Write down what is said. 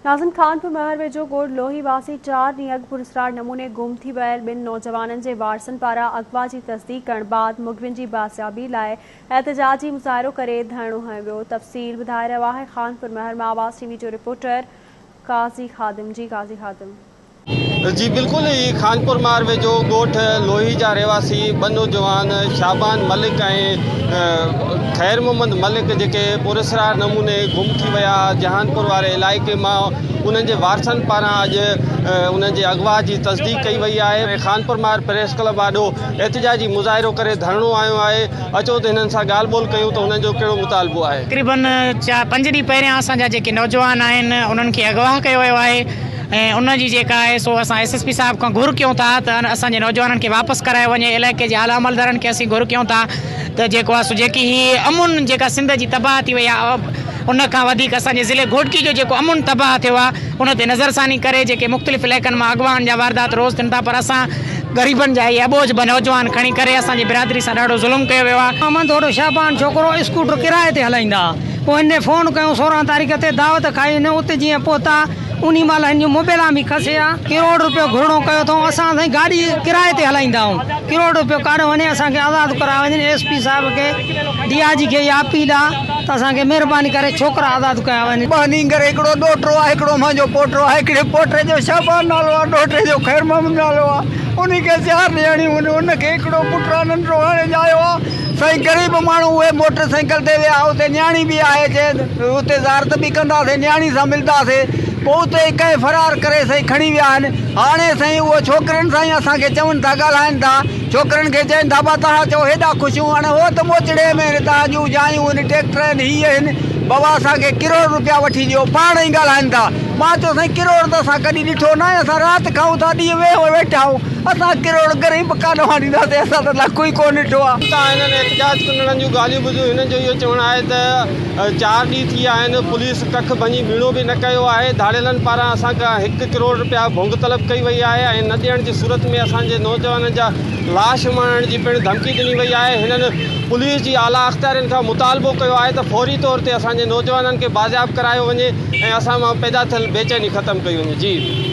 नाज़िम खानपुर महर वेझो ॻोठ लोही वासी 4 ॾींहं अॻु पुरस्कार नमूने गुम थी वियल 2 नौजवाननि जे वारसनि पारां अगवा जी तस्दीक करण बाद मुग़विन जी बासियाबी लाइ एहतजाजी मुज़ाहिरो करे धरणो हंयो वियो। तफ़सील ॿुधाए रहियो आहे खानपुर महर मां आवाज़ टीवी जो रिपोर्टर काज़ी ख़ादिम। काज़ी ख़ादिम जी बिल्कुल ही खानपुर महर वेझो ॻोठ लोही जा रहवासी 2 नौजवान शाबान मलिक ऐं खैर मोहम्मद मलिक जेके पुरस्कार नमूने गुम थी विया जहानपुर वारे इलाइक़े मां उन्हनि जे वारसनि पारां अॼु उन्हनि जे अगवा जी तस्दीक कई वई आहे। खानपुर महर प्रेस क्लब आॾो एहतजाजी मुज़ाहिरो करे धरणो आयो आहे। अचो त हिननि सां ॻाल्हि ॿोल कयूं त हुननि जो कहिड़ो मुतालबो आहे। तक़रीबन 5 ॾींहं पहिरियां असांजा जेके नौजवान आहिनि उन्हनि खे अगवा कयो वियो आहे ऐं उनजी जेका आहे सो असां SSP साहब खां घुर कयूं था त असांजे नौजवाननि खे वापसि करायो वञे। इलाइक़े जे आला अमलदारनि खे असीं घुर कयूं था त जेको आहे सो जेकी ही अमुन जेका सिंध जी तबाह थी वई आहे उन खां वधीक असांजे ज़िले घोटकी जो जेको अमुन तबाह थियो आहे उन ते नज़रसानी करे जेके मुख़्तलिफ़ इलाइक़नि मां अॻवान जा वारदात रोज़ थियनि था, पर असां ग़रीबनि जा इहे अबोझ नौजवान खणी करे असांजी बिरादरी सां ॾाढो ज़ुल्म कयो वियो आहे। अमन थोरो शाबान छोकिरो स्कूटर किराए ते हलाईंदा, पोइ हिन फ़ोन कयूं 16 तारीख़ ते दावत खाई हिन उते जीअं पहुता उन महिल हिन मोबाइल में खसिया करोड़ रुपयो घुरणो कयो अथऊं। असां साईं गाॾी किराए ते हलाईंदा आहियूं, करोड़ रुपयो काढो वञे असांखे आज़ादु करायो वञे। SP साहिब खे DIG खे इहा अपील आहे त असांखे महिरबानी करे छोकिरा आज़ादु कया वञे। 2 ॾींहं करे हिकिड़ो ॾोहिटो आहे, हिकिड़ो मुंहिंजो पोटो आहे, हिकिड़े पोटे जो शाबान नालो आहे, ॾोहिटे जो खैर मोहम्मद नालो आहे। उन खे 4 ॼणियूं उनखे हिकिड़ो पुटु आहे नंढो हाणे ॼायो आहे। साईं ग़रीब माण्हू उहे मोटरसाइकिल ते विया, उते न्याणी बि आहे, उते ज़ारत बि कंदासीं, न्याणी सां मिलंदासीं, पोइ उते कंहिं फरार करे साईं खणी विया आहिनि। हाणे साईं उहो छोकिरनि सां ई असांखे चवनि था, ॻाल्हाइनि था, छोकिरनि खे चवनि था तव्हां चओ हेॾा ख़ुशियूं, हाणे उहो त मोचड़े में तव्हांजूं जायूं आहिनि, ट्रैक्टर आहिनि, हीअ आहिनि, बाबा असांखे करोड़ रुपया वठी ॾियो। पाण ई ॻाल्हाइनि था। मां चयो साईं करोड़ त असां कॾहिं ॾिठो न आहे, असां राति खाऊं था ॾींहं वेठा आहियूं, असां करोड़ ग़रीब कान ॾींदासीं, असां त लखु ई कोन ॾिठो आहे। हिननि एहतजाज कंदड़नि जूं ॻाल्हियूं ॿुधियूं। हिननि जो इहो चवणु आहे त 4 ॾींहं थी विया आहिनि, पुलिस कख भञी बीणो बि न कयो आहे। धाड़ियलनि पारां असांखां 1 करोड़ रुपया भोंग तलब कई वई आहे ऐं न ॾियण जी सूरत में असांजे नौजवाननि जा लाश मारण जी पिणु धमकी ॾिनी वई आहे। हिननि पुलिस जी आला अख़्तियारनि खां मुतालबो कयो आहे त फौरी तौर ते असांजे नौजवाननि खे बाज़ियाब करायो वञे ऐं असां मां पैदा थियल बेचैनी ख़तमु कई वञे। जी